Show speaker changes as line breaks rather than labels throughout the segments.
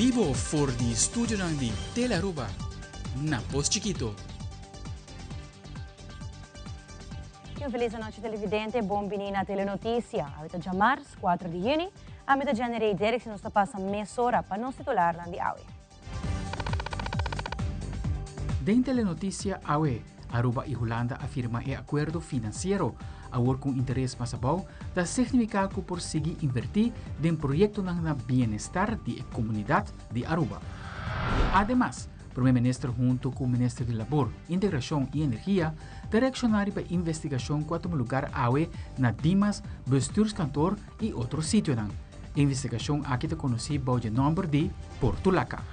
vivo for di studio di Telaruba, na Pos Chiquito.
Un feliz noite televidente, bem-vindo à Telenotícia. A de março, 4 de junho, a meta generei direção nos passa mesora para nos titular de AUE.
Den Telenotícia AUE, Aruba e Holanda afirma e acordo financeiro agora com interesse masabau da significa que por seguir invertir em projeto na bem-estar da comunidade de Aruba. Ademais, o primeiro-ministro junto com o ministro de Labor, Integração e Energia direcionar para investigação quanto lugar AUE na Dimas, Bestuurskantoor e outros sítios. Investigação aqui é conhecida por o nome de Portulaca.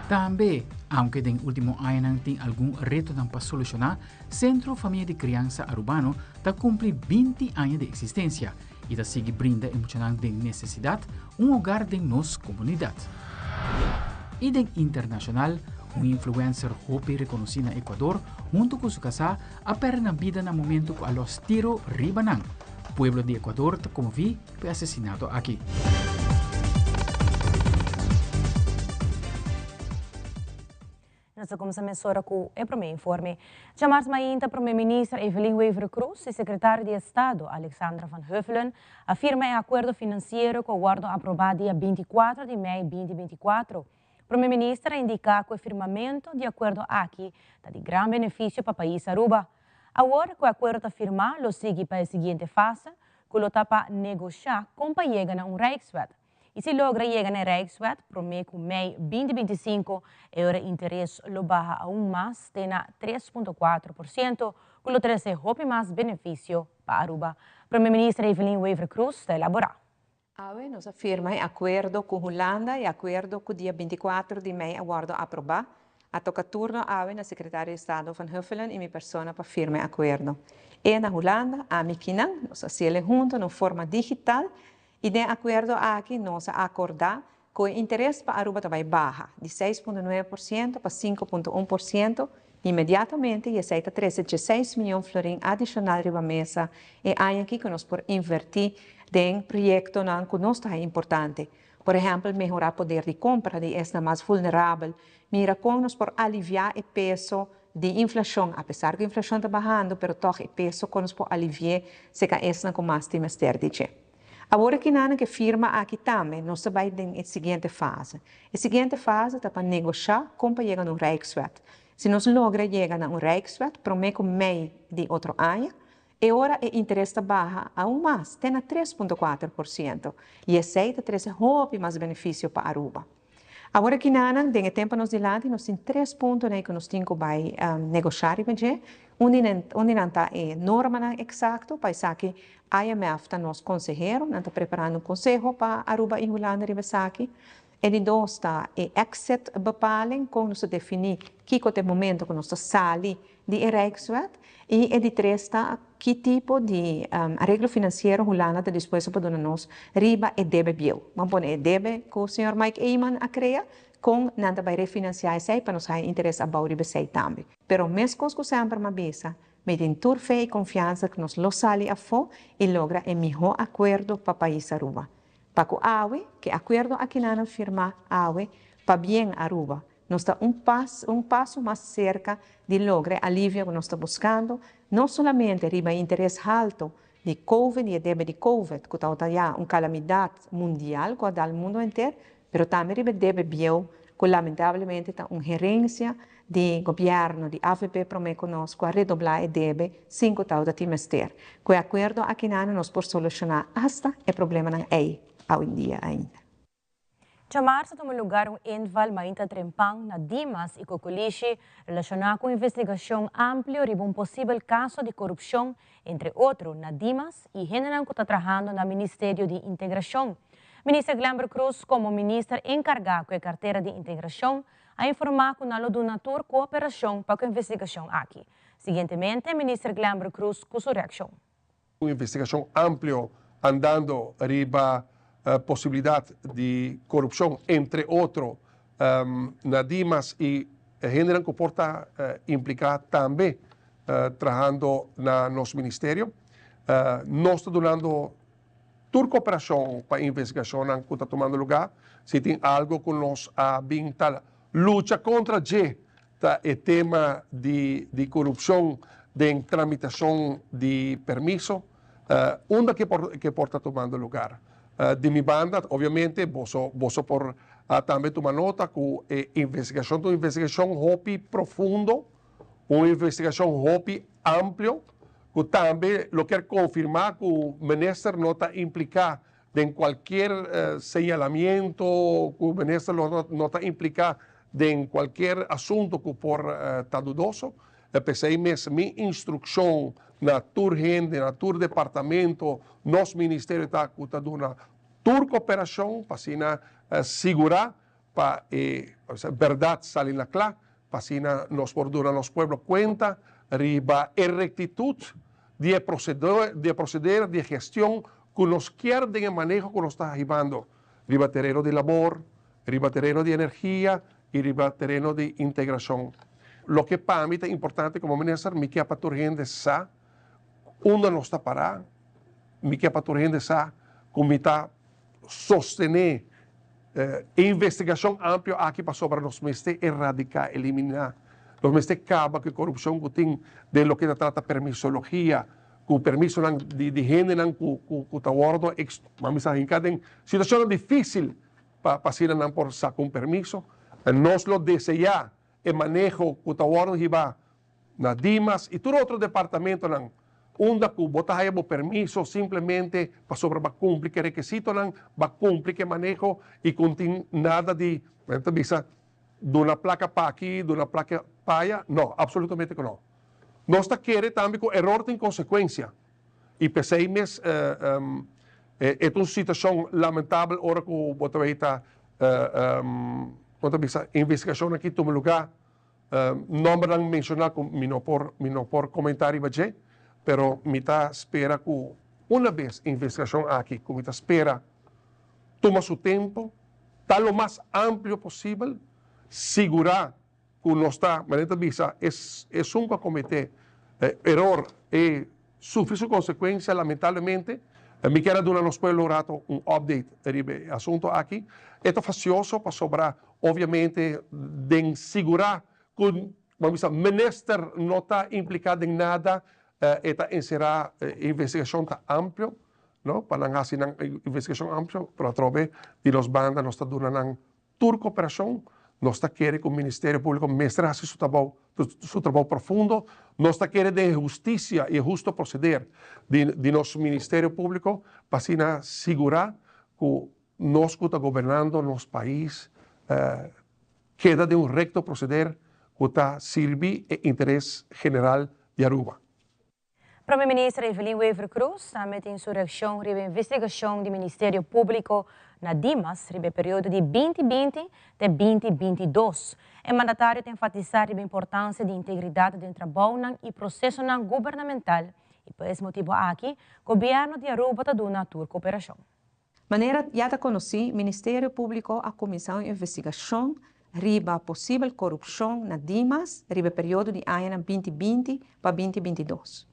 Também, aunque no último ano tem algum reto para solucionar, Centro Família de Criança Arubano está cumpre 20 anos de existência e está seguir brinda emocionante de necessidade lugar de nossa comunidade. E den internacional, influencer Hopi reconhecido no Equador, junto com sua casa, apera na vida no momento que a los tiro ribanan. Pueblo de Equador está como vi, foi assassinado aqui.
Nós começamos a com o primeiro informe. Já mais ainda, o primeiro-ministro Evelyn Wever Cruz e secretário de Estado Alexandra Van Huffelen afirma em acordo financeiro que o guarda aprovado dia 24 de maio de 2024. O primeiro-ministro indica que o firmamento de acordo aqui está de grande benefício para o país Aruba. Agora que o acordo está firmado, lo sigue para a seguinte fase, que lo está para negociar como para chegar a Rijkswet. E se logra chegar na Rijkswet, promete que maio 2025 o interesse lo baja aún mais, tem 3,4%, que lo trazer mais benefício para Aruba. O primeiro-ministro Evelyn Wever Cruz está elaborando.
AUE nos afirma em acordo com Holanda e acordo com o dia 24 de maio aguardo aprovar. A toca turno AUE na secretária de Estado Van Huffelen e minha pessoa para firme acordo. E na Holanda, a Mikinan, nos hacemos juntos de forma digital e de acordo aqui nós acordar que o interesse para Aruba vai baixar de 6,9% para 5,1%. Imediatamente, e aceita 13,6 milhões de florins adicional riba mesa e aí aqui que nós por invertir em projetos que nós é importante. Por exemplo, melhorar o poder de compra de esta mais vulnerável. Mira como nós por aliviar o peso de inflação, apesar que a inflação está bajando, mas toch o peso que nós por aliviar se que esta com mais trimestre de Agora que nada que firma aqui também, nós vai na seguinte fase. A seguinte fase está para negociar como para chegar no Rijkswet. Se nós logra chegar no Rijkswet, promete meio de outro ano, e agora o interesse baixa aún mais, tem 3,4%. E aceita trazer mais benefício para Aruba. Agora que nada, tem tempo nos dilante, nós temos 3 pontos que nós temos que negociar, onde não está a norma exata, para que a IMF está nosso conselheiro, está preparando conselho para Aruba e Holanda e ele está a exit bepaling, como nós definir que é o momento que nós saímos de Rijkswet, e ele está que tipo de arreglo financeiro Holanda está disposto para nós riba e debe bill. Vamos pôr e debe que o senhor Mike Eyman a cria, com nada vai refinanciar isso para nós ter interesse a bauri isso também. Pero mesmo que sempre uma bisa, me tem tur fé e confiança que nós lo sali a fo e logra o melhor acordo para o país Aruba. Para que AUE, que acordo aqui na firma AUE, para bem Aruba. Nós está um passo mais cerca de lograr alívio que nós estamos buscando, não somente riba interesse alto de Covid e débito de Covid, que está já uma calamidade mundial que dá o mundo inteiro, mas também riba débito bio, que lamentavelmente está uma gerência de governo de AFP promete conosco a redoblar o débito 5 trimestre. Com o acordo aqui nós por solucionar hasta o problema não é hoje em dia ainda.
Já março tomou lugar inval mainta trempang na Dimas e Cocoliche relacionado com investigação ampla sobre possível caso de corrupção, entre outros, na Dimas e general que está trabalhando no Ministério de Integração. Ministro Glamber Cruz, como ministro encarregado da carteira de integração, a informar que o donator cooperação para a investigação aqui. Seguintemente, ministro Glamber Cruz com sua reação.
Uma investigação ampla andando arriba possibilidade de corrupção, entre outros, na Dimas e general que porta implicar também trabalhando no nosso ministério. Nós estamos dando tour cooperação para investigação que está tomando lugar, se tem algo que nós ambiental luta contra o tema de corrupção, de tramitação de permisso, onde que porta tomando lugar. De minha banda, obviamente, vou por também tomar nota que uma investigação hopi profundo, uma investigação hopi amplo, que também eu quero confirmar que o ministro não está implicado em qualquer señalamiento, que o ministro não está implicado em qualquer assunto que por está dudoso. Pensei mesmo, minha instrução na tur gente, na tur departamento, nosso ministério está dando tur cooperação para assim segurar para a verdade sair na clara, para assim nós por dar nosso povo conta riba a rectitud de proceder de gestão que nos quer de manejo que nos está arribando riba terreno de labor, riba terreno de energia e riba terreno de integração. Lo que para mim é importante como ministro, me quer para a gente saber onde nós está parado, me quer para a gente saber como está sostener investigação ampla aqui para sobre nós mesmos erradicar, eliminar. Nós mesmos acaba que a corrupção que tem de lo que trata permissologia, que o permisso de gênero que está guardado, vamos a arrancar em situação difícil para ser não por sacar um permisso, nós lo desejar e manejo que está guardado e vai na Dimas e todo outro departamento não onde que botar aí o permisso simplesmente para sobre para cumprir que requisito não para cumprir que manejo e contém nada de de uma placa para aqui, de uma placa para allá, não, absolutamente que não. Nós queremos também que o erro tem consequência e pensei mesmo é uma situação lamentável hora que o botar está investigação aqui toma lugar, não vou mencionar não por comentário mas pero me está espera que uma vez a investigação aqui, que me está espera toma seu tempo, está lo mais amplo possível, segurar que não está, maneta visa, é um para cometer erro e sofrer sua consequência, lamentavelmente. Me quero dar nos pueblos rato um update do assunto aqui. É facioso para sobrar, obviamente, de segurar que vamos dizer, o ministro não está implicado em nada, está encerrar a investigação está ampla, não? Para não fazer uma investigação ampla, para através de nós bandas, nós está dando uma tour cooperação, nós está querendo que o Ministério Público mestre seu trabalho profundo, nós está querendo de justiça e justo proceder de nosso Ministério Público para assim segurar que nós que está governando nosso país queda de recto proceder que está servir o interesse geral de Aruba.
Primeiro-Ministro Evelyn Wever Cruz, também tem insurreição e investigação do Ministério Público na Dimas, no período de 2020 até 2022. O mandatário tem enfatizado a importância de integridade do trabalho e processo governamental. E por esse motivo aqui, o governo de Aruba está dando uma tour cooperação.
Maneira já está conhecido, Ministério Público a comissão de investigação riba possível corrupção na Dimas, riba período de ano 2020 para 2022.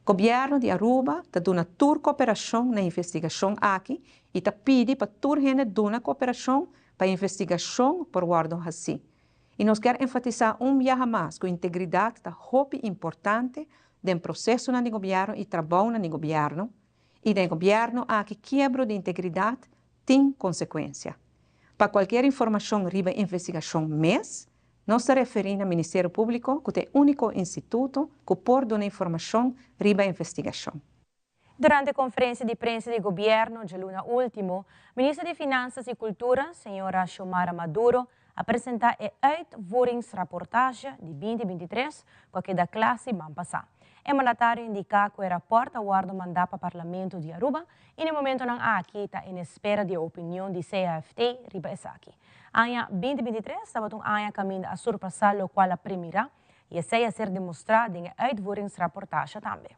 O governo de Aruba está dando uma tour cooperação na investigação aqui e está pedindo para toda gente dar uma cooperação para a investigação por guarda assim. E nós queremos enfatizar dia mais que a integridade está muito importante do processo no governo e trabalho no governo. E no governo aqui quebra de integridade tem consequência. Para qualquer informação riba investigação mês, nós se referimos ao Ministério Público, que é o único instituto que pode dar informação riba investigação.
Durante a conferência de prensa do governo de luna último, ministra de Finanças e Cultura, senhora Xiomara Maduro, apresentou a uitvoeringsrapportage de 2023 com a da classe Mampasa. O mandatário indica que era porta-guarda mandado para o Parlamento de Aruba e no momento não aqui está em espera de opinião de CAFT riba aqui. Ano 2023 estava um ano caminho a surpassar o qual a primeira e essa ia ser demonstrada em uitvoeringsrapportage também.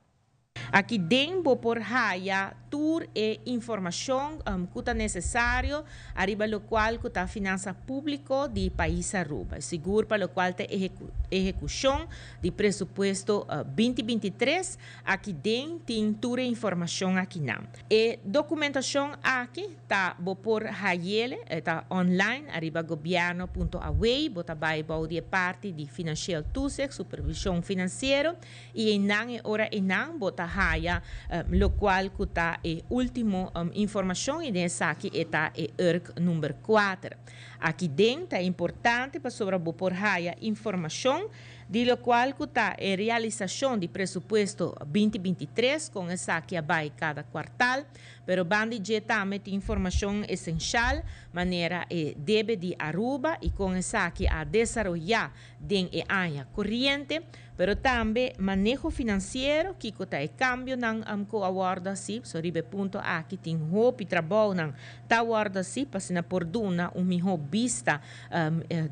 Aqui dentro por haya tour e informação que está necessário arriba lo qual que está finança público de país Aruba. Seguro para lo qual tem execução de presupuesto 2023 aqui dentro tem tour e informação aqui não. E documentação aqui está por hayele está online arriba governo.away bota vai de parte de financial tusek supervisão financeiro e enang ora enang bota haya lo qual que está e último informação e nessa aqui está e ERC número 4. Aqui dentro é importante para sobre por haya informação de lo qual que está a realização de presupuesto 2023 com essa aqui vai cada quartal, pero bandi já também tem informação essencial maneira debe de Aruba e com essa aqui a desenvolver den e área corrente, pero também manejo financeiro que está e cambio nang ko awarda si so ribe punto aqui tem hope trabalho nang ta awarda si pasina por duna miho vista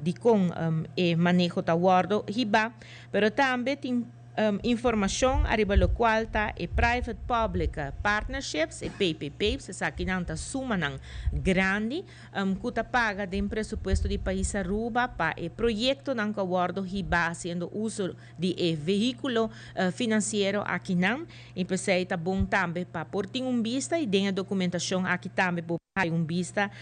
de com e manejo ta awardo hiba, pero também tem informação arriba lo qual está e private public partnerships e PPPs essa aqui não está suma não grande que está paga de presupuesto de país Aruba para e projeto não que awardo hiba sendo uso de veículo financeiro aqui não e pensei está bom também para por ter vista e tem a documentação aqui também para vista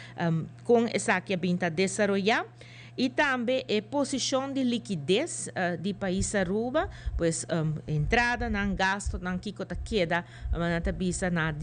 com essa aqui a binta desenvolver. E também a posição de liquidez de país Aruba, pois entrada não gasto não que queda na visa na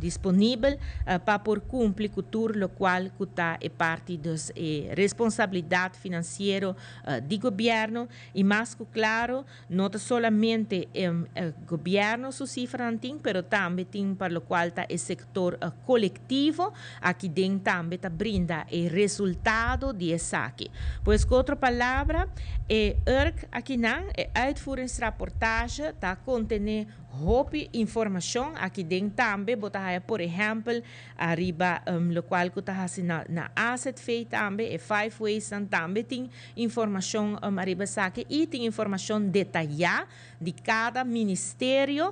disponível para por cumprir com tudo o qual está é parte das responsabilidade financeira do governo e mais claro não somente o governo su cifra anting, pero também tem para o qual está o setor coletivo aqui dentro também está brinda o resultado de aqui. Pois, com outra palavra, ERC aqui não, uitvoeringsrapportage, está contendo hope informação aqui dentro também, botar por exemplo, arriba, lo qual que está na asset fee também, 5 ways também tem informação arriba aqui e tem informação detalhada de cada ministério,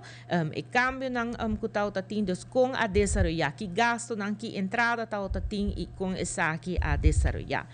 e cambio não que está tendo com a desenvolver, que gasto não que entrada está tendo e com essa aqui a desenvolver.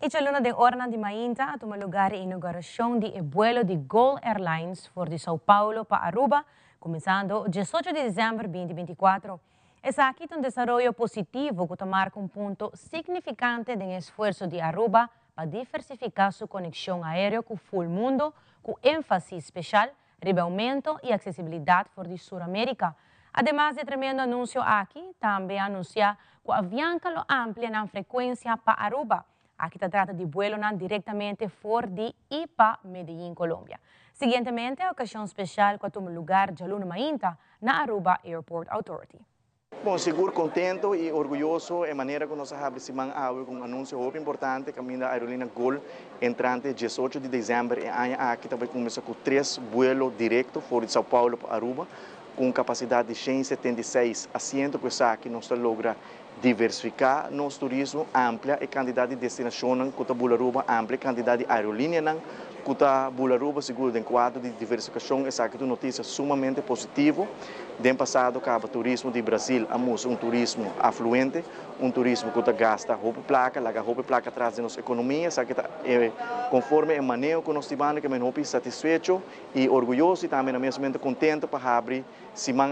E a luna de Orna de Mainta toma lugar a inauguração do vuelo de Gol Airlines for de São Paulo para Aruba, começando 18 de dezembro de 2024. Essa aqui é um desenvolvimento positivo que marca ponto significante do esforço de Aruba para diversificar sua conexão aérea com o mundo, com ênfase especial no aumento e acessibilidade for de Sul-América. Además de tremendo anúncio aqui, também anuncia que a Avianca lo amplia na frequência para Aruba. Aqui se trata de vuelo diretamente fora de IPA, Medellín, Colômbia. Seguintemente, a ocasião especial que toma lugar de Luna Mainta na Aruba Airport Authority.
Bom, seguro, contento e orgulhoso é a maneira que nós sabemos com um anúncio muito importante que a aerolínea Gol entrante 18 de dezembro e aqui também começa com 3 vuelos diretos fora de São Paulo para Aruba com capacidade de 176 assentos, que aqui nós logra diversificar nosso turismo, amplia a quantidade de destinações que a Aruba, amplia a quantidade de aerolíneas que a Aruba, seguro, em quadro de diversificação, essa é uma notícia sumamente positiva. No passado, acaba o turismo de Brasil, um turismo afluente, um turismo que gasta roupa placa, larga roupa placa atrás de nossa economia, conforme o manejo que nós tivemos, que me satisfeito e orgulhoso e também, ao mesmo tempo, contente para abrir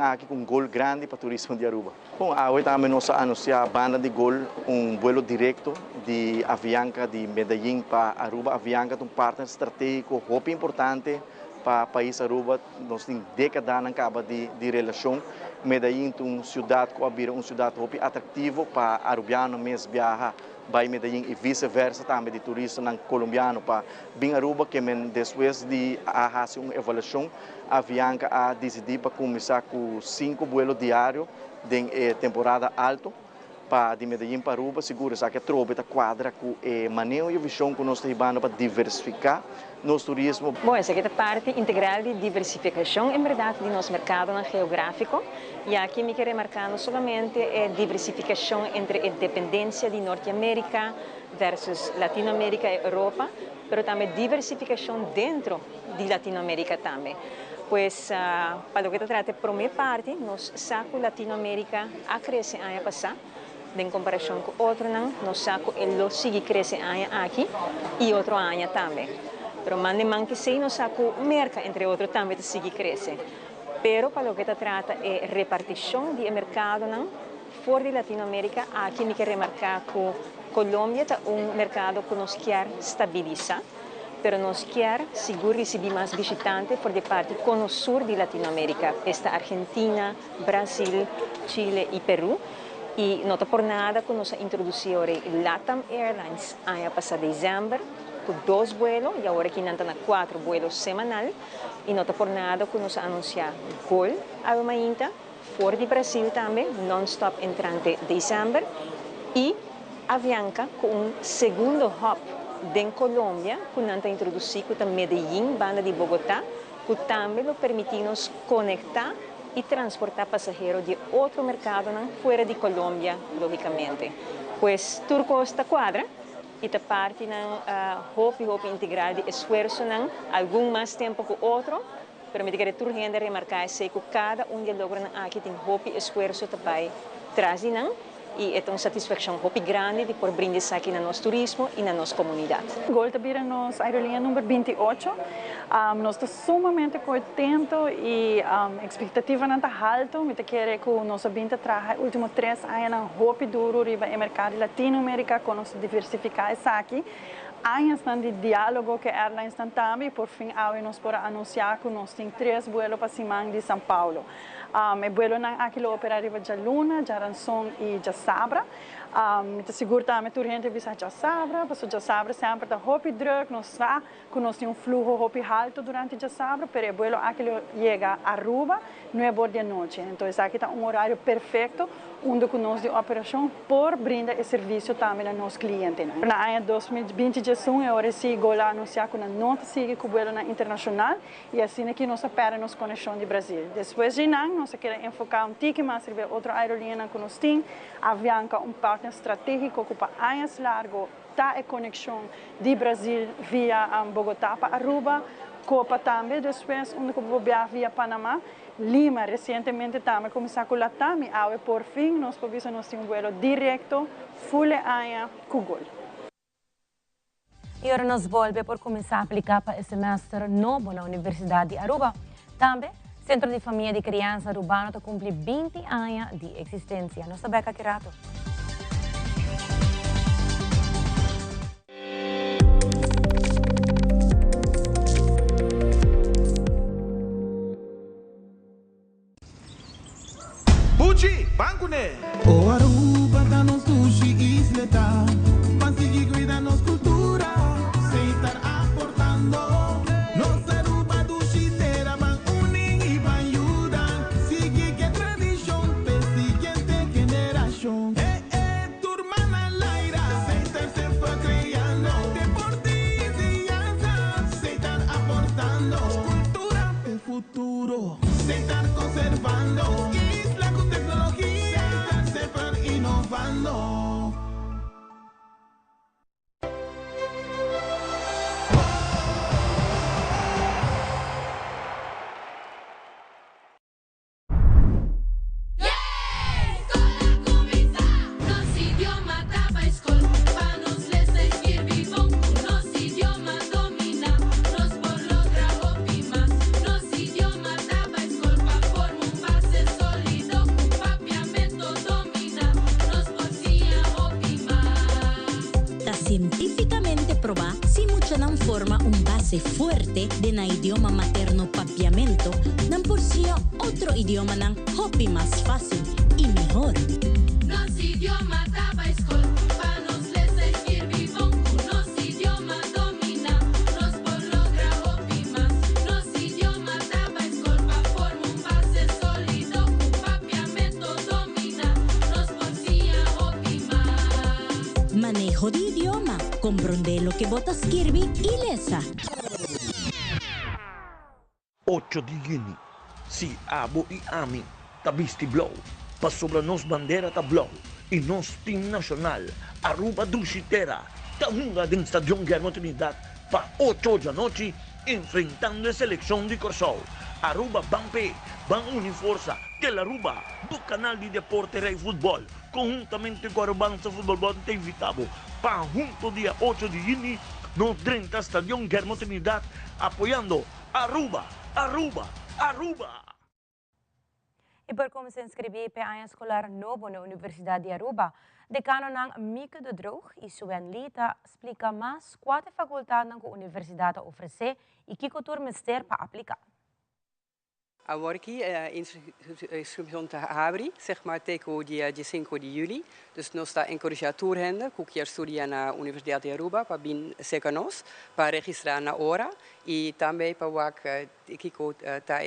aqui com um gol grande para o turismo de Aruba. Bom, hoje também nós anunciamos a banda de gol, um vuelo direto de Avianca de Medellín para Aruba. Avianca é um partner estratégico, muito importante para o país Aruba. Nós temos décadas na caba de relação. Medellín é uma cidade que é uma cidade muito atrativa para arubiano mesmo viajar para Medellín e vice-versa também de turistas colombianos para vir Aruba, que depois de fazer uma avaliação, a Avianca a decidido para começar com 5 vuelos diários de temporada alta para de Medellín para Aruba, seguro que a tropa quadra com o manejo e a visão que nós temos para diversificar nosso turismo.
Bom, essa aqui é parte integral de diversificação, em verdade, de nosso mercado geográfico. E aqui me quero remarcar não somente a diversificação entre a dependência de Norte-América versus Latinoamérica e Europa, mas também diversificação dentro de Latinoamérica também. Pues para lo que trata de primeira parte, nos saco Latinoamérica a crecer ano passado, em comparação com outro não, nos saco ele sigue crescer ano aqui e outro ano também. Pero mande man que sei, nos saco merca entre outros também sigue crescer. Pero para lo que trata é repartição de mercado não, fora de Latinoamérica, aqui me quer remarcar que Colômbia é mercado que nos quer estabilizar. Pero nos quer seguro receber mais visitantes por de parte com o sul de Latinoamérica, esta Argentina, Brasil, Chile e Peru. E não por nada que nos introduziu LATAM Airlines ano passado dezembro, com 2 vuelos, e agora aqui estão 4 vuelos semanais. E não por nada que nos anunciar Gol ainda, fora de Brasil também, non-stop entrante dezembro. E Avianca com segundo hub em Colômbia, que nós introduzimos em Medellín, banda de Bogotá, que também nos permite nos conectar e transportar passageiros de outro mercado fora de Colômbia, logicamente. Pois Turco está quadra e está parte na hope integral de esforço, algum mais tempo que outro, mas me quero urgente remarcar que cada de logra aqui tem hope esforço também traz e é uma satisfação muito grande de por brindar aqui no nosso turismo e na nossa comunidade.
Gol também nos aerolínea número 28. Nós estamos sumamente contentos e a expectativa não está alta. Me quero que nossa vinda traga últimos 3 anos hope duro riba no mercado latino-americano com nos diversificar aqui. Anos de diálogo que a airlines também, por fim, nós podemos anunciar que nós temos 3 vuelos para Simão de São Paulo. O vuelo aqui opera riba de Luna, de Aranzon e de Sabra. Me seguro também que a gente visa de Sabra, porque de Sabra sempre está hopi druk, nós sabemos que nós temos fluxo hopi alto durante de Sabra, mas o vuelo aqui chega a Aruba 9 da noite. Então, aqui está horário perfeito, onde nós de operação por brindar esse serviço também aos nossos clientes. Na ano 2021, eu recebi a anunciar que não sigue com o vuelo internacional e assim aqui nós operamos conexão de Brasil. Depois de nós queremos enfocar pouco mais em outra aerolínea que nós temos, a Avianca, partner estratégico que para anos largo está a conexão de Brasil via Bogotá para Aruba, Copa também, depois onde vou via Panamá, Lima, recentemente também começar com Latam e por fim nós podemos ter vuelo direto, full aérea, com Gol.
E agora nós voltamos por começar a aplicar para o semestre novo na Universidade de Aruba. Também, Centro de Família de Criança Arubano está cumprir 20 anos de existência. Nossa Beca Kirato.
Buchi, banco né?
O Aruba tá nos sushi isleta, mas sigue cuidando nos cultura, sem estar aportando. Nos Aruba do Chitera van unen e van ayudar, sigue que tradição pe siguiente generação. Turma na laira, sem estar se foi criando, deportividade, sem estar aportando, cultura e futuro, sem estar conservando. Innovando.
Científicamente probado, si mucha no forma un base fuerte de na idioma materno papiamento, dan por sí otro idioma nan hopi más fácil y mejor.
Nos idioma taba escol, pa nos les escribir bon, nos idioma domina, nos por logra hopi más. Nos idioma taba escol, pa forma un base sólido, papiamento domina, nos por sí hopi más.
Manejo de idioma, comprende lo que botas Kirby y lesa.
8 de Guinea, si abo e ami, tabisti blow, pa sobra nos bandera ta blow, e nos team nacional, Aruba do Chitera, taunga din Stadion Guillermo Trinidad, pa 8 da noche, enfrentando a selección de Corsol. Aruba Bampe, Ban Uniforza, Telaruba, do canal de Deporte Rei Futebol, conjuntamente com a Arubança Futebol Bote te invitamos para junto dia 8 de junho no 30 Estadio Guillermo Trinidad, apoiando Aruba, Aruba, Aruba.
E por como se inscrever para a escolar novo na Universidade de Aruba, decano ng Mika de Droog e Suen Lita explica mais qual a faculdade que a universidade oferece e que cultura mister para aplicar.
Agora aqui a inscrição está a abrir, zeg maar, até o dia 5 de julho. Dus nós está encorajando toda a gente que quer estudar na Universidade de Aruba para vir ser nós, para registrar na hora e também para o que está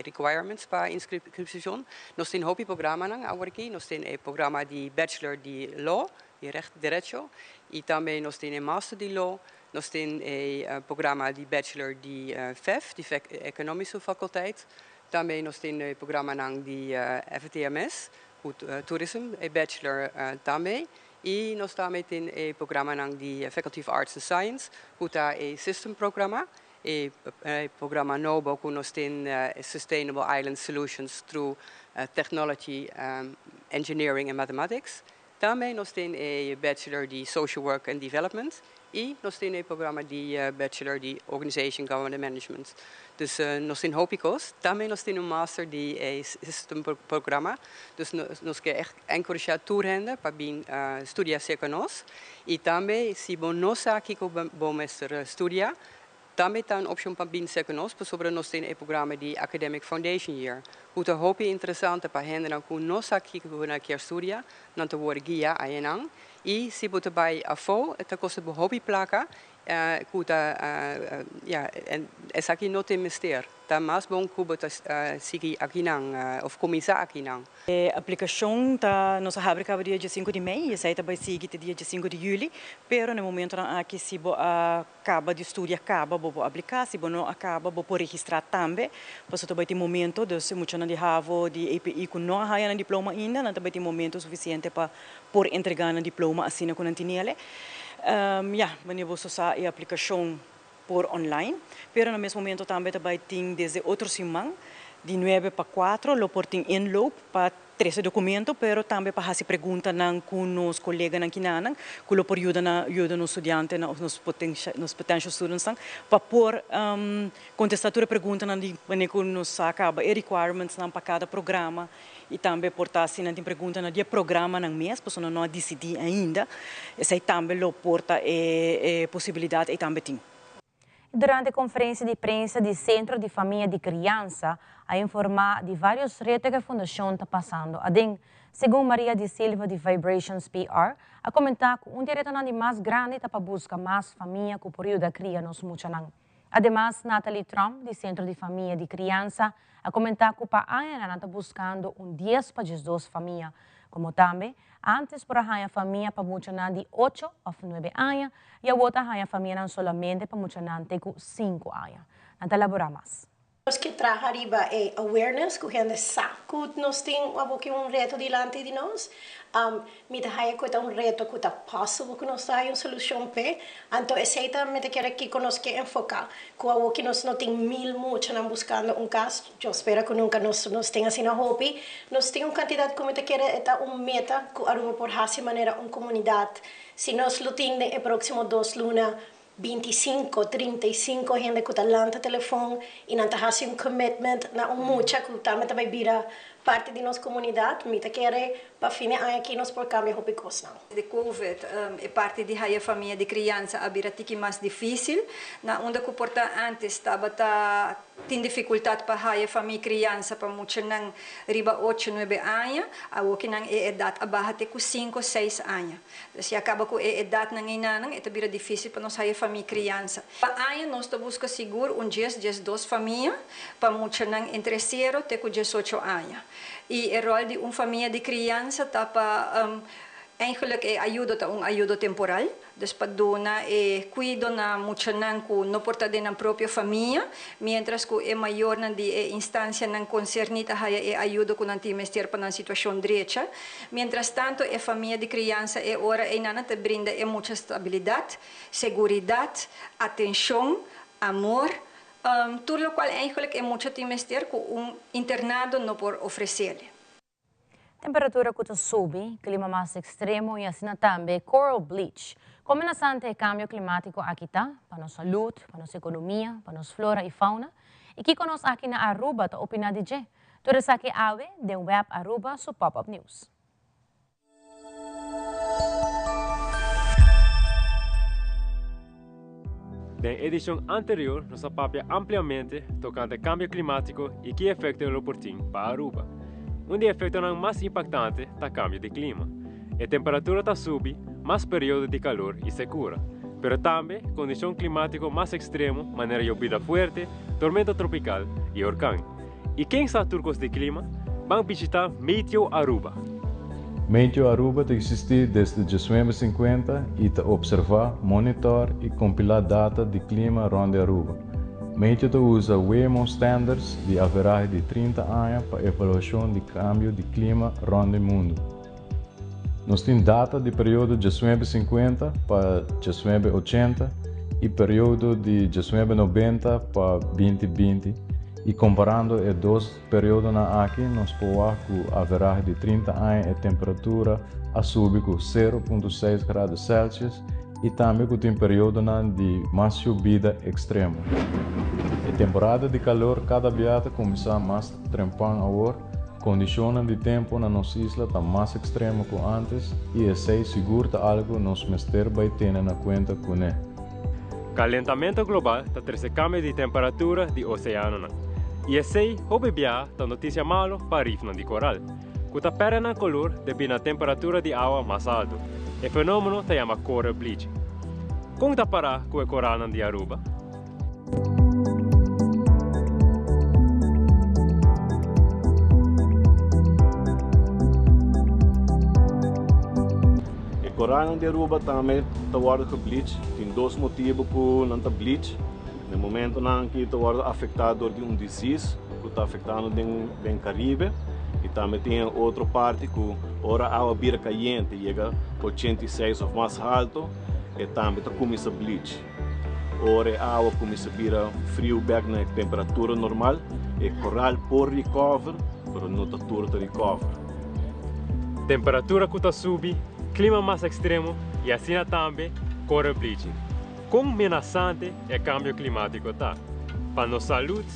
requirements para inscrição. Nós temos um programa agora aqui, nós temos o programa de Bachelor de Law, de Direito, e também nós temos o Master de Law. Nós temos o programa de Bachelor de FEF, de Economische Faculteit. Também nós temos o programa de FTMS, Tourism, o Bachelor também. E nós também temos o programa de Faculty of Arts and Science, que é o System Programa. O programa novo que nós temos Sustainable Island Solutions through Technology, Engineering and Mathematics. Também nós temos o Bachelor de Social Work and Development. E nós temos o programa de Bachelor de Organization Government Management. Dus nós temos Hopicos. Também nós temos Master de System Programa. Dus nós queremos encorajar toda a gente para vir estudar conosco. E também, se nós aqui vamos estudar, também está uma opção para vir conosco, sobre nós temos o programa de Academic Foundation Year. O que é interessante para a gente que nós aqui vamos estudar, não te vou guiar a gente. E se você vai a fora, então você pode hobby placa, essa aqui não tem mistério. Tá mais bom que você seguir aqui não, ou começar aqui não.
A aplicação tá nossa fábrica dia 5 de maio e essa vai seguir até dia 5 de julho, pero no momento aqui se você acaba de estudar, acaba você aplicar, se você não acaba você pode registrar também, você vai ter momento de se muito de havo de API que não há um diploma ainda, não vai ter momento suficiente para por entregar um diploma assim com antinele. Wanneer we usar a aplicação por online, pero no mesmo momento também vai ter desde outro semana, de 9 para 4, lo por tem envelope para 13 documentos, pero também para fazer perguntas com os colegas na Kinanan, que lo por ajuda nos estudantes, nos potential students, para por contestar toda pergunta de quando nos acaba requirements para cada programa. E também por estar assim, tem pergunta na dia programa na mês, porque não decidi ainda, essa também lo porta possibilidade e também tem.
Durante a conferência de imprensa do Centro de Família de Criança, a informar de vários retos que a Fundação está passando. Segundo Maria de Silva de Vibrations PR, a comentar que direito mais grande está para buscar mais família que o período da criança nos muchanang. Además, Natalie Trump, do Centro de Família de Criança, a comentar que o país está buscando 10 para 12 famílias. Como também, antes para a família para muchanan de 8 ou 9 anos, e a outra a família solamente para muchanan de 5 anos. Nós elaborar mais.
Nós que traga arriba é awareness, que a gente sabe que nós temos reto diante de nós. Me dá que reto que é possível que nós tenhamos solução para. Então, esse também quer que nós que enfocar. Que nós não temos muitos buscando caso. Eu espero que nunca nós tenha assim a hobby. Nós temos uma quantidade que quer meta que Aruba por essa maneira uma comunidade. Se nós lutamos no próximo 2 lunas, 25, 35 gente que está lá no telefone e não está fazendo commitment na mucha que também vai virar parte de nossa comunidade, me quer para fim aqui nós por cambio hopicos não.
De Covid é parte de a família de criança a vir aqui mais difícil, na onde que porta antes estava tem dificuldade para a família criança para muito não riba 8, 9 anos, a o que não é idade abaixo de 5, 6 anos. Se acaba com a idade não é vira difícil para nós a família criança. Para anos nós busca seguro 10, 12 famílias para muito não entre 0 até 18 anos. E o rol de uma família de criança está para eigenlijk ajuda temporal, dus padona cuido na muchanan ku no porta de na própria família, mientras que é maior na de instância nan concernita haya ajuda ku nanti mester para na situação direita, mientras tanto a família de criança ora nana te brinda muita estabilidade, seguridade, atenção, amor, Todo lo cual eigenlijk é muito trimestre com internado não por oferecer.
Temperatura que sobe, clima mais extremo e assim também coral bleach. Combinação de cambio climático aqui está, para nossa saúde, para nossa economia, para nossa flora e fauna. E que conosco aqui na Aruba está opinando de. Tudo isso aqui ave de web Aruba su Pop-Up News.
Na edição anterior, nós falamos ampliamente tocante cambio climático e que efeito ele tem para Aruba. Um dos efeitos mais impactantes é o cambio de clima. A temperatura está subindo, mais período de calor e secura. Mas também condição climática mais extrema, maneira llovida forte, tormenta tropical e huracão. E quem sabe turcos de clima, vão visitar Meteo Aruba.
Meteo Aruba existe desde 1950 e observa, monitor e compilar data de clima ronde Aruba. Meteo usa WMO standards de averagem de 30 anos para avaliação de cambio de clima ronde mundo. Nós temos data de período de 1950 para 1980 e período de 1990 para 2020. E comparando os dois períodos aqui, nós podemos com a averagem de 30 anos a temperatura a subir com 0,6 graus Celsius e também com um período de mais subida extrema. A temporada de calor cada vez começa mais trempão agora, condições de tempo na nossa isla estão mais extremas que antes e é seguro algo nós mester vai ter na conta com ele.
Calentamento global está trazendo cambio de temperatura do oceano. E esse é notícia malo para rifna de coral. Que perde o color devido à temperatura de água mais alta. O fenômeno se chama coral bleaching. Como está para com o coral de Aruba?
O coral de Aruba também está com bleach. Tem dois motivos que não está bleach. No momento que está afetado por disease que está afetando o Caribe e também tem outra parte que ora a água vira caliente chega a 86 ou mais alto e também começa a bleach. Ora a água começa a virar frio back na temperatura normal e coral por recover, mas não está tudo recover.
Temperatura que está subindo, clima mais extremo e assim também coral bleaching. Quão ameaçante é o cambio climático está para nossa saúde,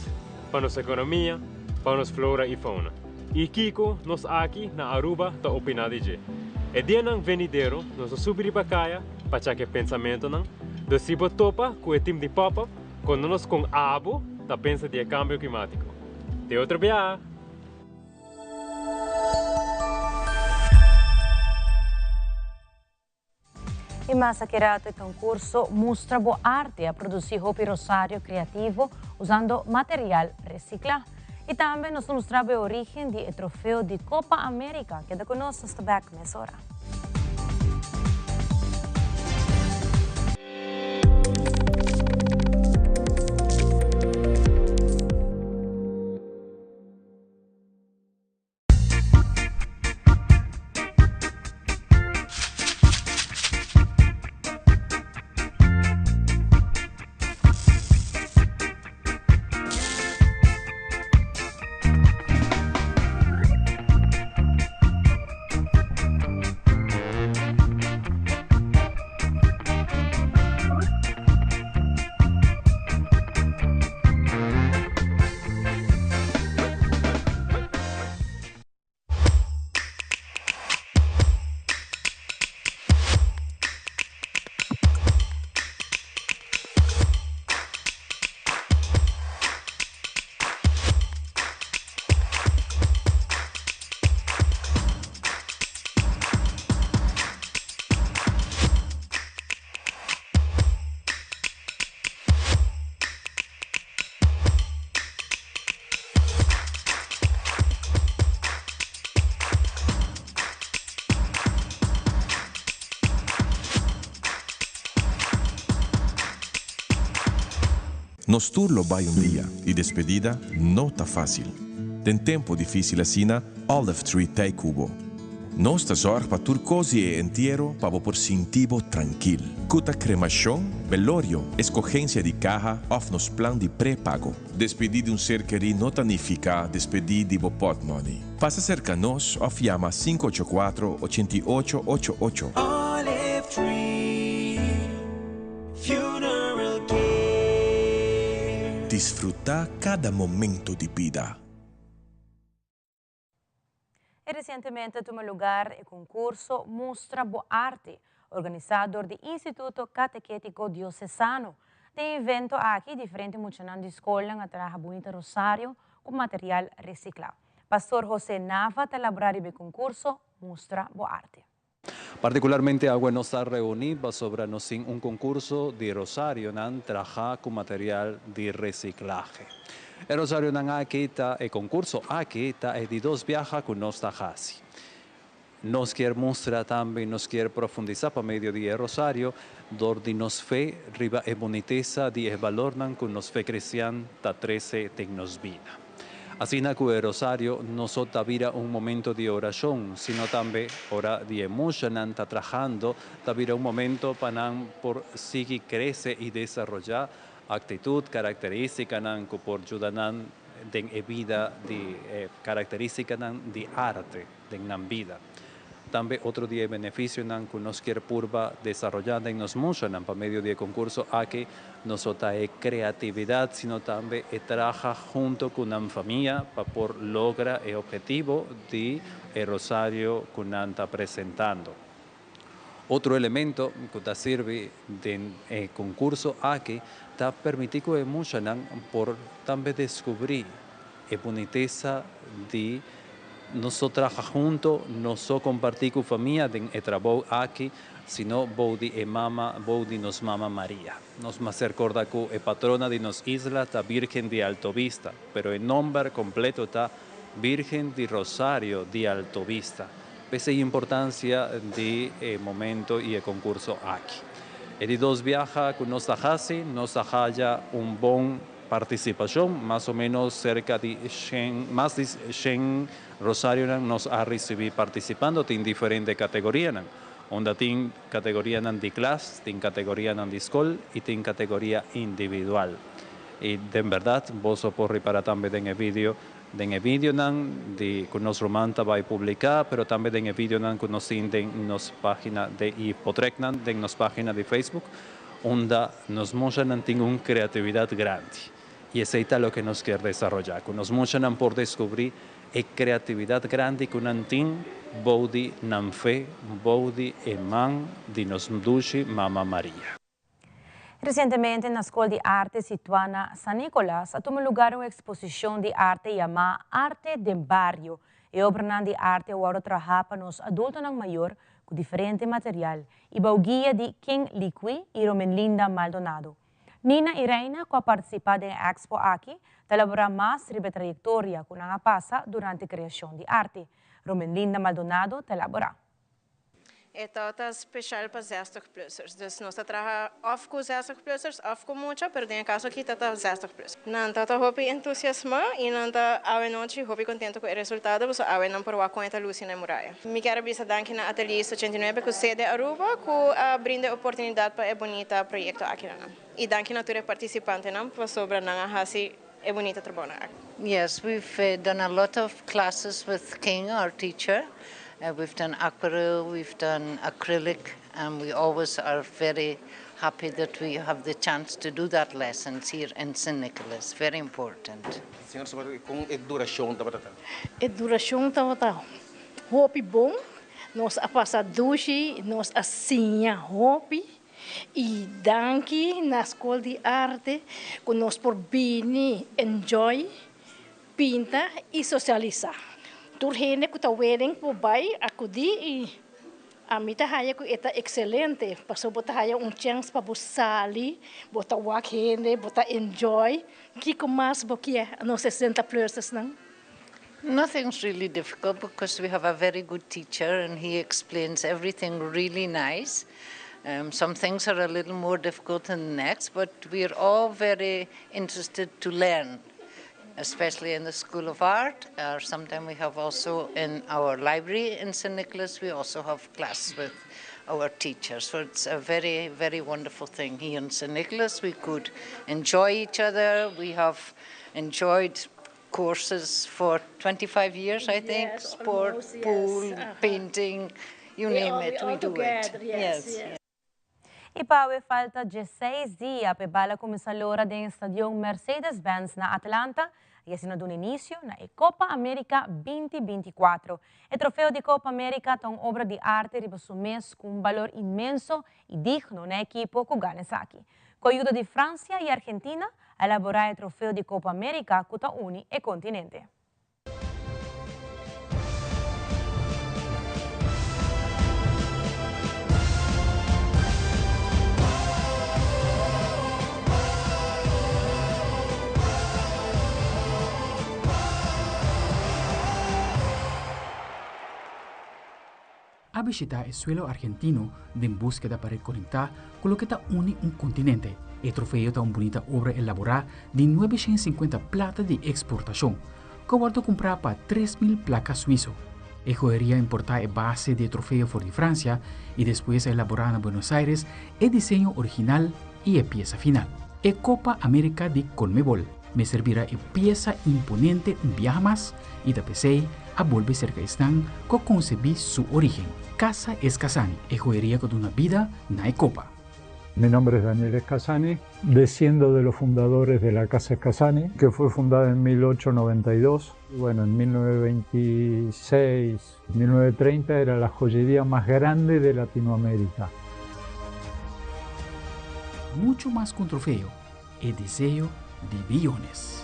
para nossa economia, para nossa flora e fauna. E Kiko, nós aqui na Aruba está opinando de. E dia não venideiro, nós subir para caia para checar pensamento não. Do se topa com o time de pop-up, quando nós com abo está pensa de cambio climático. De outro dia.
E massa querato e concurso mostra boa arte a produzir roupa rosário criativo usando material reciclado. E também nos mostrava a origem do troféu de Copa América, que é da conosco esta back mesora.
Nos turno vai dia e despedida não tá fácil. Tem tempo difícil assim, Olive Tree Tay Cubo. Nós ta zorg pa turcosi e entierro pa por sintivo tranquil. Cuta cremação, velório, escogencia de caja of nos plan de pré-pago. Despedir de um ser querido não significa despedir de bo pot money. Passa cerca nós of llama 584-8888.
Olive Tree Funeral Care.
Desfrutar cada momento de vida.
E recentemente tomou lugar o concurso Mostra Boa Arte, organizador do Instituto Catequético Diocesano. Tem evento aqui diferente muitas de escola na Terra Bonita Rosário com material reciclado. Pastor José Nava elaborar o concurso Mostra Boa Arte.
Particularmente agora nos está reunido sobre un concurso de Rosario nan trabaja con material de reciclaje. El Rosario nan aquí está el concurso aquí está de dos viajes con nos tajasi. Nos quiere mostrar también, nos quiere profundizar por medio de Rosario, donde nos fe riba e boniteza de valor nan con nos fe cristiana ta 13 de nos vida. Así na el Rosario no solo vira un momento de oración, sino también hora de emoción, está trabajando, vira un momento para por seguir crece y desarrollar actitud, característica que por ayudar en vida de característica de arte, de vida. También otro día beneficio que nos quiere purba desarrollar en nos mucho por medio del concurso aquí no solo es creatividad sino también trabaja junto con una familia para por lograr el objetivo de el Rosario que nos está presentando. Otro elemento que sirve del concurso aquí está permitido mucho por también descubrir la boniteza de nosotros trabajamos juntos, nosotros compartimos con familia el trabajo aquí, sino Bodi e Mama, Bodi nos Mama María. Nos más recuerda que la patrona de nos isla está Virgen de Altovista, pero el nombre completo está Virgen de Rosario de Altovista. Pese a la importancia del momento y el concurso aquí. El dos viajes que nos hacen, nos haya un buen participación, más o menos cerca de 100, más de 100 Rosario nos ha recibido participando en diferentes categorías, donde tiene categoría de clase, tiene categoría de escuela y tiene categoría individual. Y de verdad, vos podéis reparar también en el vídeo que nos romanta va a publicar, pero también en el vídeo que nos en nos página de y potrecnan en nos página de Facebook, donde nos muestran una creatividad grande. Y eso es lo que nos quiere desarrollar, que nos muestran por descubrir creatividad grande que nos tiene, bodi nan fe, bodi e man de nos dushi Mama María.
Recentemente, na Escola de Arte situada San Nicolás, tomou lugar uma exposição de arte chamada Arte de Barrio. E obra de arte agora trabalha para os adultos e maior com diferente material. E o guia de King Liqui e Romenlinda Maldonado. Nina e Reina, que participaram da Expo aqui, elaborar mais sobre a trajetória que ela passa durante a criação de arte. Romenlinda Maldonado elabora.
Ito é especial para 60+. Dus nós trabalhamos of com 60+, of com muito, pero em caso aqui está 60+. Não está hopi entusiasma e não está awe noite hopi contento com o resultado, porque awe não por com esta luz na muralha. Me quero bisa danke na ateliê 89 que sede Aruba, que brinda oportunidade para bonita projeto aqui na. E danke na todos participantes não para sobre na hasi é bonita trabalho.
Yes, we've done a lot of classes with King, our teacher. We've done aquarelle, we've done acrylic, and we always are very happy that we have the chance to do that lessons here in St. Nicholas. Very important.
Senhor, com a duração da batata?
A duração da batata. Hopi bom, nós a passar duche, nós assinha hopi. E danke na Escola de Arte, que nós por bini, enjoy, pinta e socializar. Turhene que tá wedding po bai akudi e a mita haya que eta excelente, passo bota haya chance para busali, bota wakene, bota enjoy, que mais bokia no 60+ não?
Nothing's really difficult because we have a very good teacher and he explains everything really nice. Some things are a little more difficult than the next, but we are all very interested to learn. especially in the School of Art, or sometimes we have also in our library in St. Nicholas, we also have classes with our teachers. So it's a very, very wonderful thing here in St. Nicholas. We could enjoy each other. We have enjoyed courses for 25 years, I think,
Yes,
sport,
almost,
pool,
yes.
painting, you
We
name
all-
it,
we
we
all
do
together,
it.
yes.
E para falta 16 dias para bala começar a hora do estádio Mercedes-Benz na Atlanta e assim do início na Copa América 2024. O troféu de Copa América é uma obra de arte riba mês com um valor imenso e digno na equipe que ganha aqui. Com a ajuda de França e Argentina, elaborar o troféu de Copa América que une o continente.
A visitar el suelo argentino en búsqueda para conectar con lo que une un continente. El trofeo es una bonita obra elaborada de 950 platas de exportación, que guardo comprar para 3.000 placas suizas. La joyería importada es base de trofeo de Francia y después elaborada en Buenos Aires el diseño original y la pieza final. La Copa América de Conmebol me servirá de pieza imponente un viaje más y de PC a volver cerca están que concebí su origen. Casa Escasani, es joyería con una vida na Copa.
Mi nombre es Daniel Escasani, desciendo de los fundadores de la Casa Escasani, que fue fundada en 1892. Bueno, en 1926, 1930 era la joyería más grande de Latinoamérica.
Mucho más que un trofeo, el deseo de billones.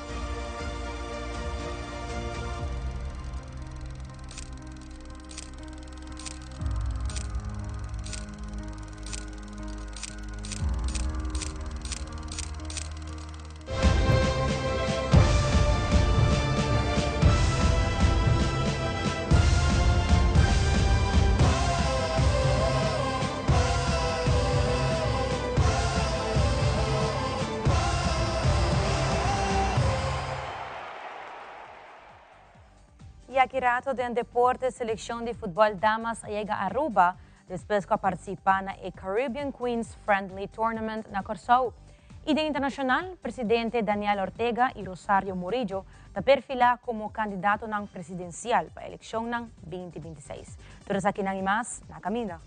E aqui rato do deporte, seleção de futebol damas chega a Aruba, depois de participar na Caribbean Queens Friendly Tournament na Corsou. E de internacional, presidente Daniel Ortega e Rosario Murillo da perfilar como candidato não presidencial para a eleição ng 2026. Todas aqui nang imas na Camina.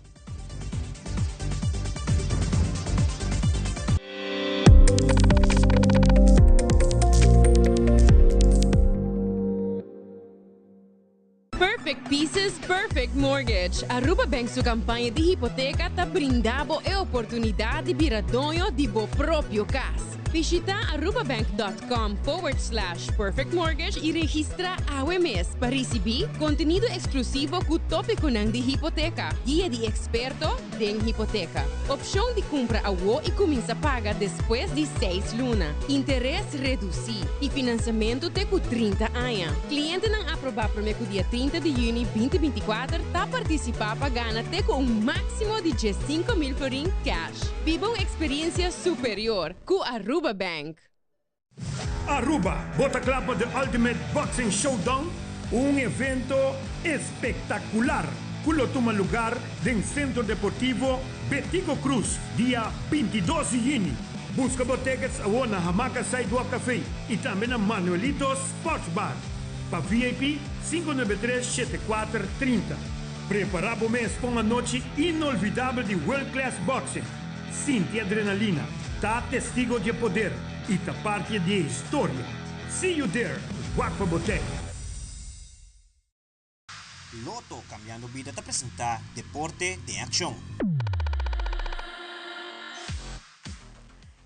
Perfect Pieces, Perfect Mortgage. Aruba Bank su campanha de hipoteca tá brindando a oportunidade de virar dono de bo próprio casa. Visita arubabank.com/perfect mortgage e registra AWMS para receber conteúdo exclusivo com o tópico de hipoteca, guia de experto de hipoteca, opção de compra a WO e começa a pagar depois de 6 lunas, interesse reduzido e financiamento até com 30 anos. Cliente não aprovar para o dia 30 de junho 2024 tá participar para ganhar até com um máximo de 5.000 florin cash. Viva uma experiência superior com Aruba Bank.
Aruba, Bota Club de Ultimate Boxing Showdown, un evento espectacular que toma lugar en Centro Deportivo Betico Cruz, día 22 de junio. Busca botegas a na Hamaca Sidewalk Café y también a Manuelitos Sports Bar. Para VIP, 593-7430. Preparado mês para uma noite inolvidável de World Class Boxing. Sinta adrenalina, tá testigo de poder e tá parte de história. See you there, Guapa Boteca.
Loto Cambiando Vida te presenta Deporte de Acción.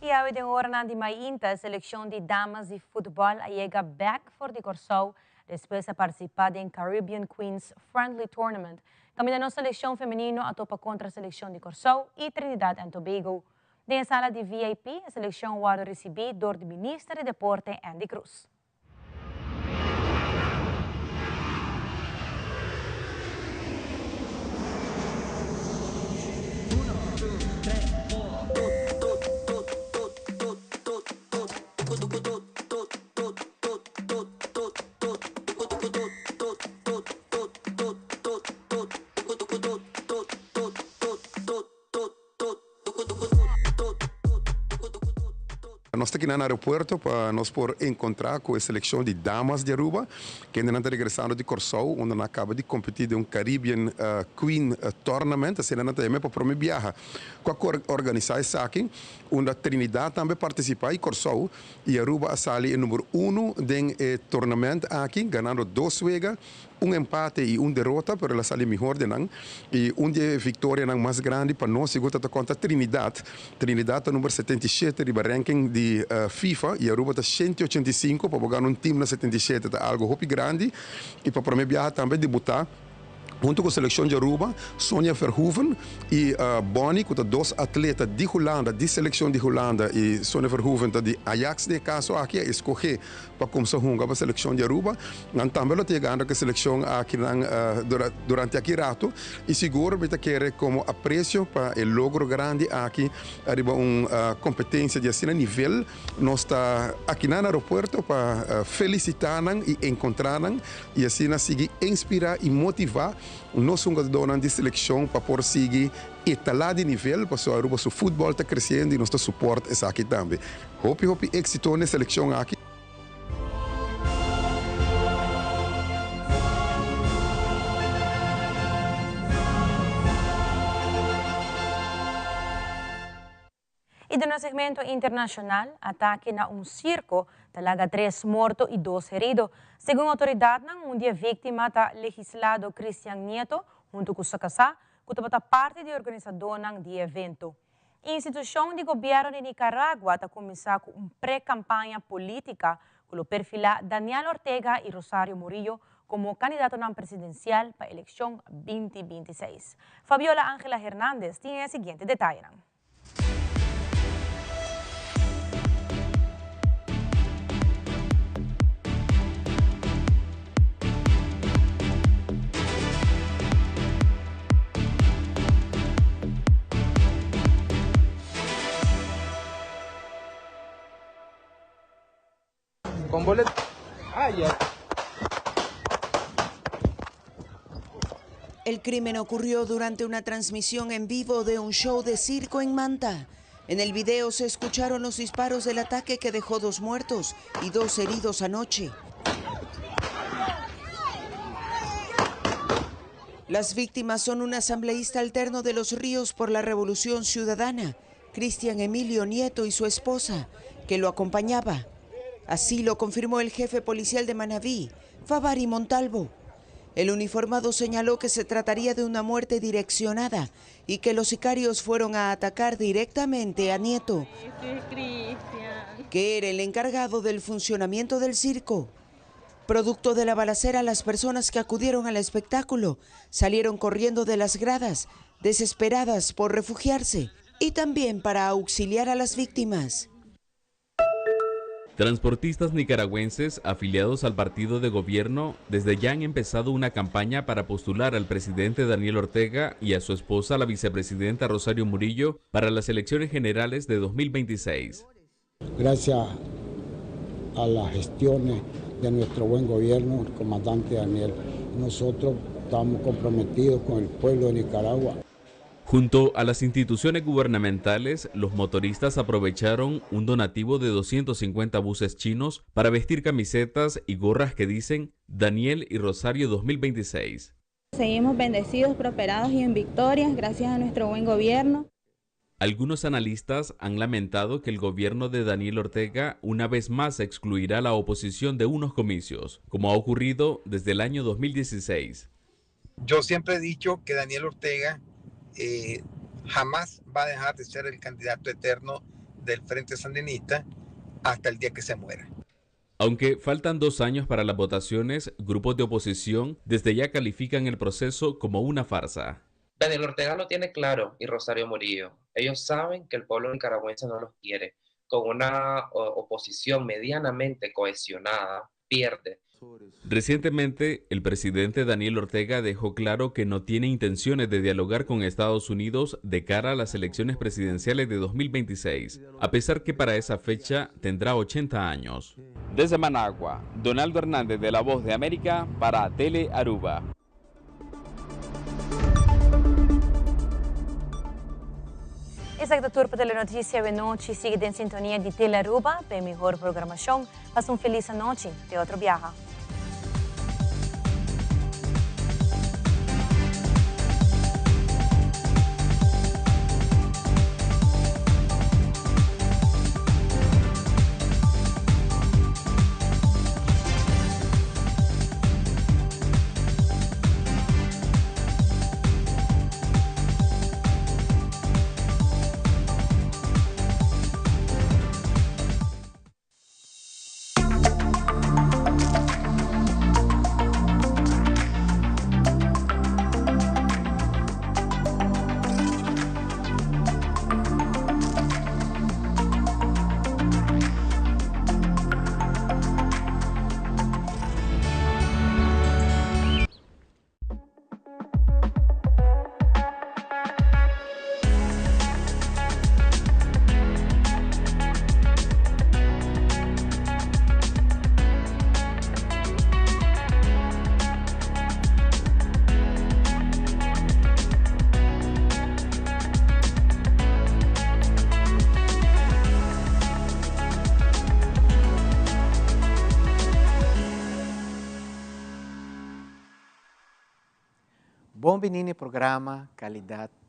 E a de hora de mainta, a seleção de damas de futebol chega back for the Corsou depois de participar em Caribbean Queens Friendly Tournament. Também a nossa seleção feminina a topa contra a seleção de Corsou e Trinidad and Tobago. Na sala de VIP, a seleção vai receber do ministro de Deporte Andy Cruz.
Nós estamos aqui no aeroporto para nós por encontrar com a seleção de damas de Aruba, que ainda não está regressando de Corsou, onde nós acaba de competir de Caribbean Queen Tournament, assim não tem para prometer viajar. Com a organizar isso aqui, onde a Trinidad também participa em Corsou, e Aruba sale número 1 do torneio aqui, ganhando 2 vezes. Empate e derrota, pero ela sale melhor de nós. E de vitória mais grande para nós, segunda contra Trinidad. Trinidad é número 77 de ranking de FIFA e Aruba está 185 para ganhar time na 77, é algo muito grande. E para prometer viajar também debutar. Junto com a seleção de Aruba, Sonja Verhoeven e Bonnie, que são 2 atletas de Holanda, de seleção de Holanda, e Sonja Verhoeven de Ajax, de caso aqui, escolher para começar a jogar para a seleção de Aruba. E também lo chegando a seleção aqui durante aquele rato, e seguro que quer como aprecio para o logro grande aqui, arriba uma competência de assim nível. Nós está aqui no aeroporto para felicitar e encontrar, e assim seguir inspirar e motivar nós jogadores de seleção para por seguir etalar de nível, para o Aruba, o futebol está crescendo e nosso suporte é aqui também. Hope êxito na seleção aqui.
E no segmento internacional, ataque na circo, talaga 3 mortos e 2 heridos. Segundo a autoridade, dia vítima está legislado Cristian Nieto, junto com sua casa, que está parte do organizador do evento. A instituição de governo de Nicarágua está começando com uma pré-campanha política, com o perfil Daniel Ortega e Rosario Murillo como candidato presidencial para a eleição 2026. Fabiola Ángela Hernández tem o seguinte detalhe.
Con boleto. Ya.
El crimen ocurrió durante una transmisión en vivo de un show de circo en Manta. En el video se escucharon los disparos del ataque que dejó 2 muertos y 2 heridos anoche. Las víctimas son un asambleísta alterno de Los Ríos por la Revolución Ciudadana, Cristian Emilio Nieto, y su esposa, que lo acompañaba. Así lo confirmó el jefe policial de Manabí, Favari Montalvo. El uniformado señaló que se trataría de una muerte direccionada y que los sicarios fueron a atacar directamente a Nieto, que era el encargado del funcionamiento del circo. Producto de la balacera, las personas que acudieron al espectáculo salieron corriendo de las gradas, desesperadas por refugiarse y también para auxiliar a las víctimas.
Transportistas nicaragüenses afiliados al partido de gobierno desde ya han empezado una campaña para postular al presidente Daniel Ortega y a su esposa, la vicepresidenta Rosario Murillo, para las elecciones generales de 2026.
Gracias a las gestiones de nuestro buen gobierno, el comandante Daniel, nosotros estamos comprometidos con el pueblo de Nicaragua.
Junto a las instituciones gubernamentales, los motoristas aprovecharon un donativo de 250 buses chinos para vestir camisetas y gorras que dicen Daniel y Rosario 2026.
Seguimos bendecidos, prosperados y en victorias gracias a nuestro buen gobierno.
Algunos analistas han lamentado que el gobierno de Daniel Ortega una vez más excluirá la oposición de unos comicios, como ha ocurrido desde el año 2016.
Yo siempre he dicho que Daniel Ortega jamás va a dejar de ser el candidato eterno del Frente Sandinista hasta el día que se muera.
Aunque faltan 2 años para las votaciones, grupos de oposición desde ya califican el proceso como una farsa.
Daniel Ortega lo tiene claro y Rosario Murillo. Ellos saben que el pueblo nicaragüense no los quiere. Con una oposición medianamente cohesionada, pierde.
Recientemente, el presidente Daniel Ortega dejó claro que no tiene intenciones de dialogar con Estados Unidos de cara a las elecciones presidenciales de 2026, a pesar que para esa fecha tendrá 80 años.
Desde Managua, Donaldo Hernández de La Voz de América para Tele Aruba.
Essa é a turma da notícia de noite. Siga em sintonia de Tele Aruba para melhor programação. Passe feliz noite. Até outro viaje.
Bom menino programa Qualidade